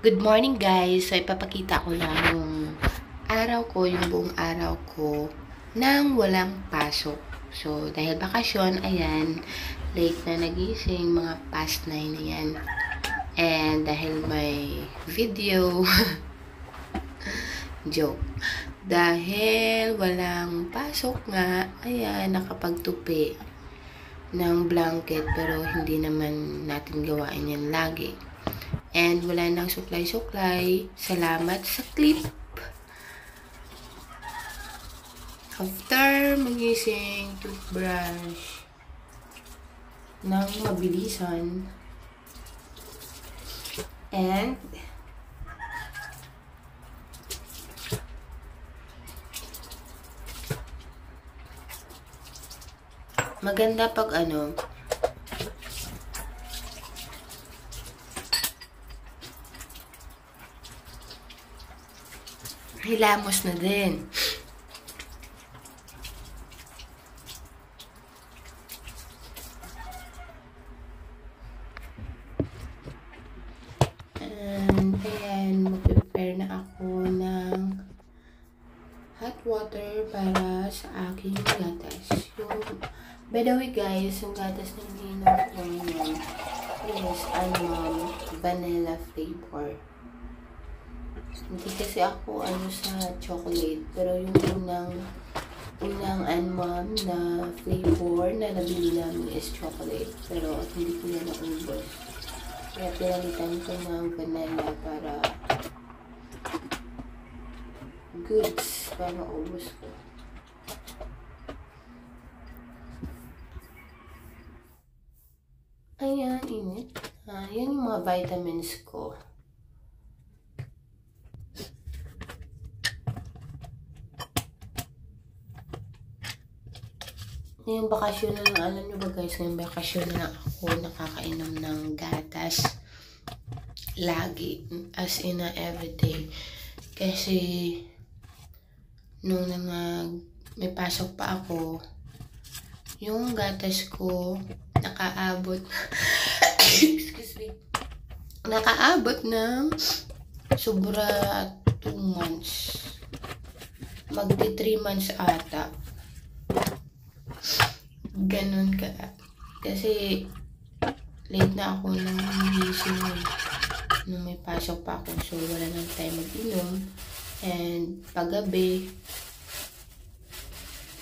Good morning guys! So ipapakita ko lang yung araw ko, yung buong araw ko nang walang pasok. So dahil bakasyon, ayan, late na nagising, mga past 9 na yan. And dahil may video, joke. Dahil walang pasok nga, ayan, nakapagtupi ng blanket pero hindi naman natin gawain yan lagi. And wala nang suklay-suklay. Salamat sa clip. After magising, toothbrush ng mabilisan. And maganda pag hilamos na din. And ayan, mag-prepare na ako ng hot water para sa aking gatas. By the way guys, yung gatas na ininom ko ngayon is vanilla flavor. Hindi kasi ako sa chocolate, pero yung unang na flavor na nabili namin is chocolate, pero hindi ko na naubos. Kaya pinalitan ko ng vanilla para goods, para maubos ko. Ayan, init. Yan yung mga vitamins ko. Ngayong bakasyon na lang, alam nyo ba guys, ngayong bakasyon na lang ako nakakainom ng gatas. Lagi. As in everyday. Kasi, nung may pasok pa ako, yung gatas ko, nakaabot, excuse me, nakaabot ng sobra 2 months. Magti 3 months ata. Ganun ka. Kasi, late na ako nang gising nung may pasok pa ako. So, wala nang time mag-inom. And, paggabi,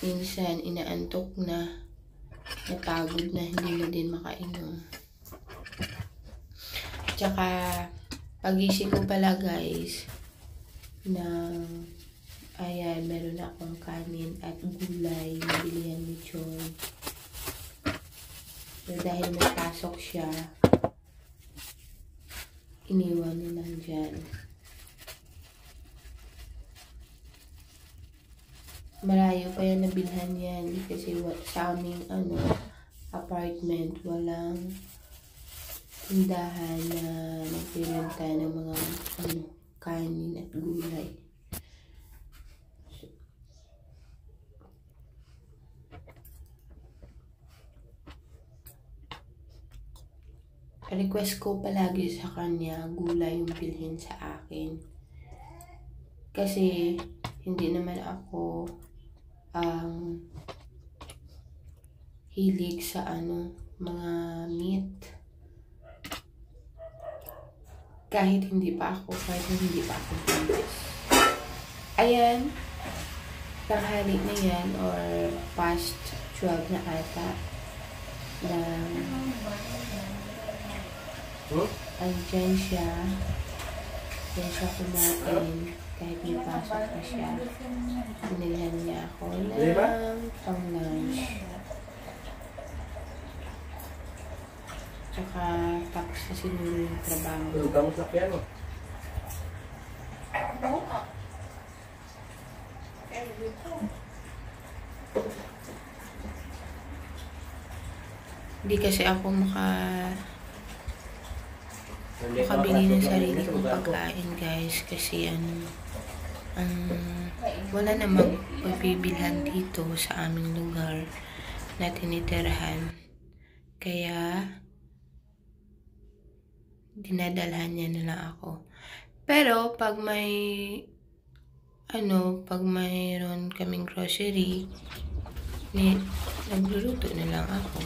minsan, inaantok na, napagod na, hindi na din makainom. Tsaka, pagising ko pala guys, ayan, meron akong kanin at gulay na bilihan ni John. So, dahil may pasok siya, iniwan na lang dyan. Malayo pa yan nabilhan yan kasi sa aming apartment, walang tindahan na nagbibenta ng mga kanin at gulay. Request ko palagi sa kanya, gulay yung bilhin sa akin. Kasi, hindi naman ako hilig sa mga meat. Kahit hindi pa ako buntis. Ayan, tanghali na yan or past 12 na ata. Andyan siya. Diyan siya kumain. Kahit may pasok na siya. Sinilhan niya ako ng pang-lunch. Tsaka tapos na siguro yung trabaho. Kamusta sa piano? Hindi kasi ako makabili ng sarili kong pagkain guys kasi wala namang pagbibilhan dito sa aming lugar na tinitirahan. Kaya dinadalhan niya na lang ako. Pero, pag mayroon kaming grocery, nagluluto na lang ako.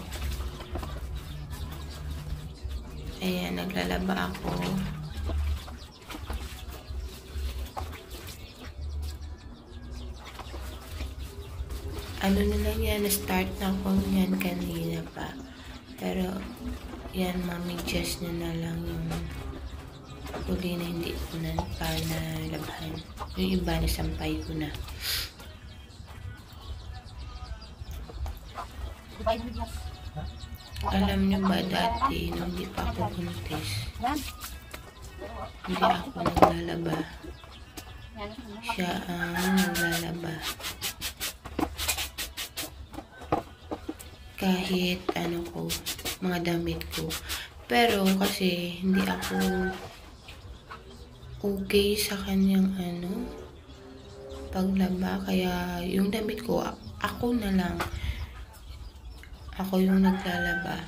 Ayan, naglalaba ako. Ano na lang yan, na-start na ko yan kanina pa. Pero, yan, mami-adjust na lang yung huli na hindi ko na pa nalabhan. Yung iba, nasampay ko na. Alam niyo ba dati, nung hindi pa ako buntis, hindi ako naglalaba. Siya ang naglalaba. Kahit mga damit ko. Pero kasi hindi ako okay sa kanyang paglaba. Kaya yung damit ko, ako na lang. Ako yung naglalaba.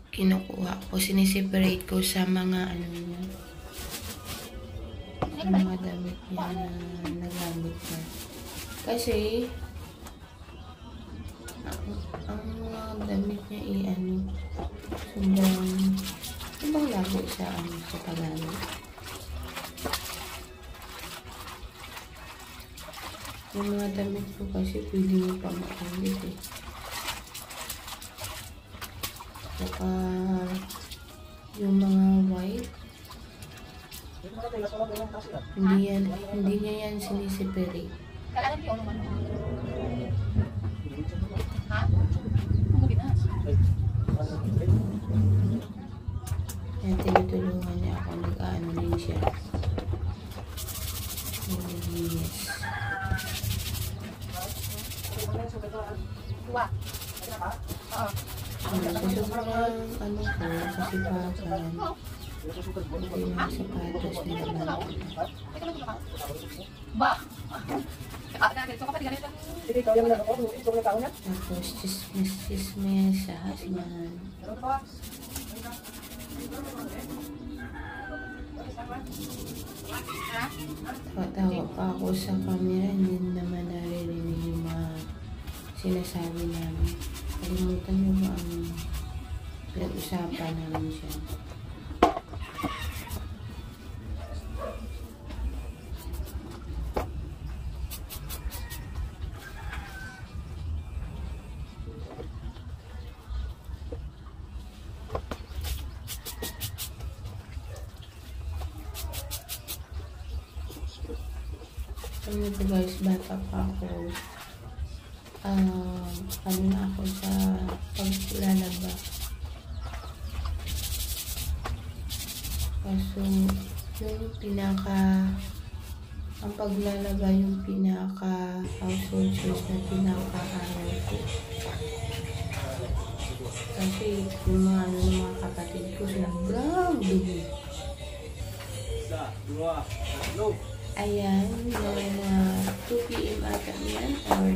Kinukuha ko, siniseparate ko sa mga sa mga damit niya na nagamit na. Kasi ang mga damit niya sobrang labo sa paggamit. Yung mga damit ko kasi pwede mo pa maulit Saka yung mga white, hindi niya yan siniseparate. Yan, tinutulungan niya ako. Nag-ano din siya. Yes. Sobrang kasipagan. Hindi mga sapatos nila lang. Tapos, chismis sa hasiman. Tawa pa ako sa camera, hindi naman naririnig yung mga sinasabi namin. Kalimutan mo ba ang pinag-usapan namin siya. Ano ito guys, bata pa ako. Na ako sa paglalaba. Kaso, ang paglalaba yung household chores na pinaka-araw ko. Kasi yung mga kapatid ko, sobrang dugo. Ayan, mga 2 PM ata yan, or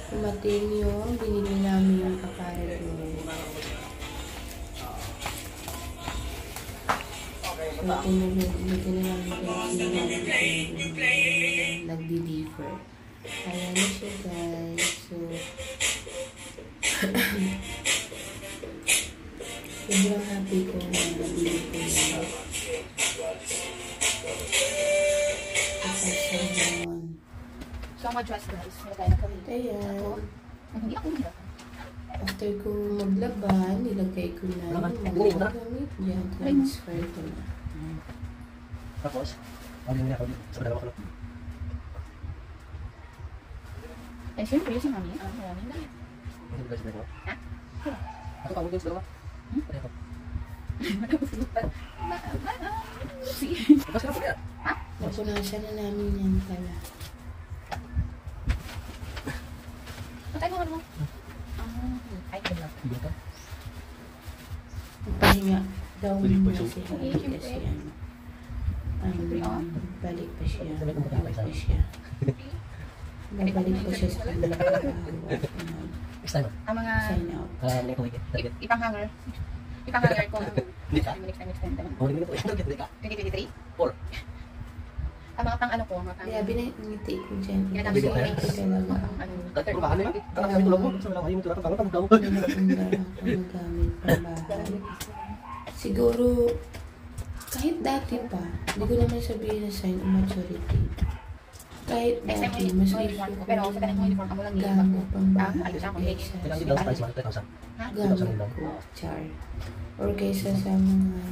kumating yung binili namin yung apparel mo. So, buti na lang nagdi-differ. Ayan na siya guys. So, sobrang happy ko na nabili ko na. So, ang dress guys, Ayan. After ko maglaban, nilagay ko na yung mga gamit dyan. Transfer ko na. Tapos, ano yung nakawin? Sa dalawa ko lang. Eh, siyempre, yung si mami, maraming damit. Ano yung dalawa? Ha? Ako pa, yung dalawa? Ano? Sige. Tapos ka na po yan. Ha? Napunasan na namin yan pala. Patay mo, ano mo? Ay, gano'n. Hindi ka? Pahinga daw Balik pa muna siya. siya. Kasi balik pa siya. Balik pa siya. babalik ko siya sa kanya. Next time. Ang mga Sign out. Hindi ko higit. ipang-hanger. Ipang-hanger ko. Hindi ka? Next time. Oh, hindi ko higit. Hindi ka? 2023? Or? Ang mga pang ano ko, mga pang... Kaya binangiti ko dyan. Ginagawa ko Kasi ako talaga. ano, Puro bahan nila. Kaya kami tulog mo. Sa wala kayo tulad. Tangan pag Nagundar ako magamit pang bahay. Siguro, kahit dati pa, hindi ko naman sabihin na sign of maturity. Kahit next time dati, mo mas uniform ko. Pero sa kanang uniform, amo lang yung gamit pang Ah, bahay. ayos ako. Kaysa Kailangan din sa daw price man 3,000. gamit ko, char. Or kaysa sa mga...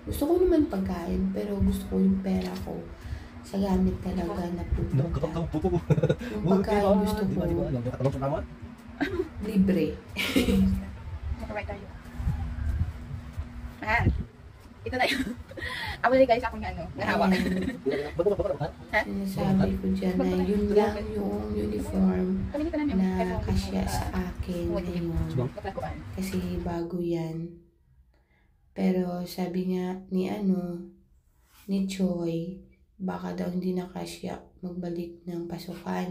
Gusto ko naman pagkain, pero gusto ko yung pera ko sa gamit talaga na pupunta. Yung pagkain gusto ko, libre. Maka-right tayo. Mahal. Ito na yun. Amo na guys, akong ano, nahawa. Sinasabi ko dyan na yun lang yung uniform Kami dito na na kasya sa akin ngayon. Maglakuan. Kasi bago yan. Pero sabi nga ni Choi, baka daw hindi na kasya magbalik ng pasukan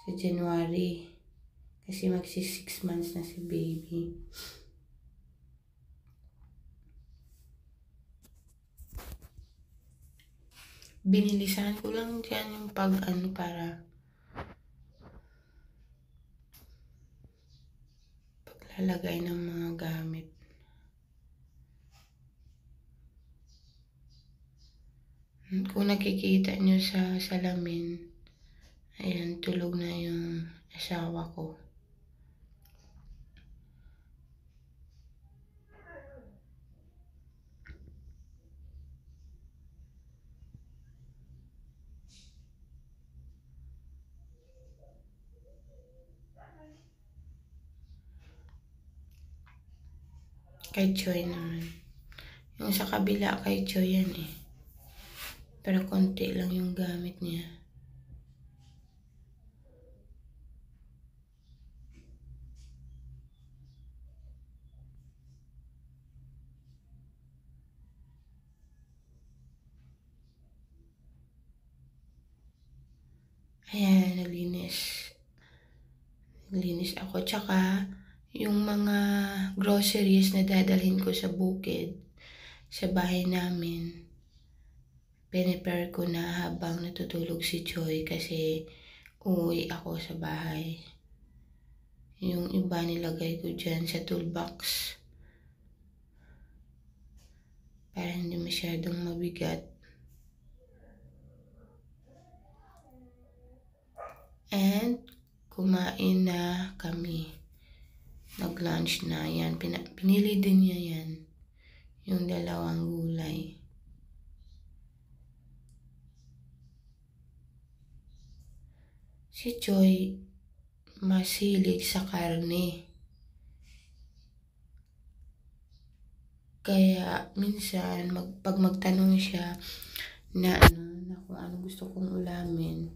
sa January. Kasi magsi 6 months na si baby. Binilisan ko lang dyan yung para paglalagay ng mga gamit. Kung nakikita nyo sa salamin, ayan, tulog na yung asawa ko. Kay Choi naman. Yung sa kabila kay Choi yan eh. Pero konti lang yung gamit niya. Ayan, naglinis. Naglinis ako. Tsaka, yung mga groceries na dadalhin ko sa bukid, sa bahay namin, pinipare ko na habang natutulog si Choi kasi uuwi ako sa bahay. Yung iba nilagay ko dyan sa toolbox para hindi masyadong mabigat. And kumain na kami. Nag-lunch na. Yan, pinili din niya yan. Yung 2 gulay. Si Choi, masilig sa karne. Kaya, minsan, pag magtanong siya na kung ano gusto kong ulamin,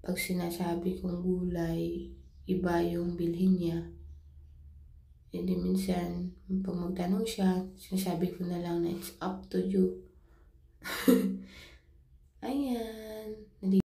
pag sinasabi kong gulay, iba yung bilhin niya. Hindi minsan, pag magtanong siya, sinasabi ko na lang na it's up to you. Ayan.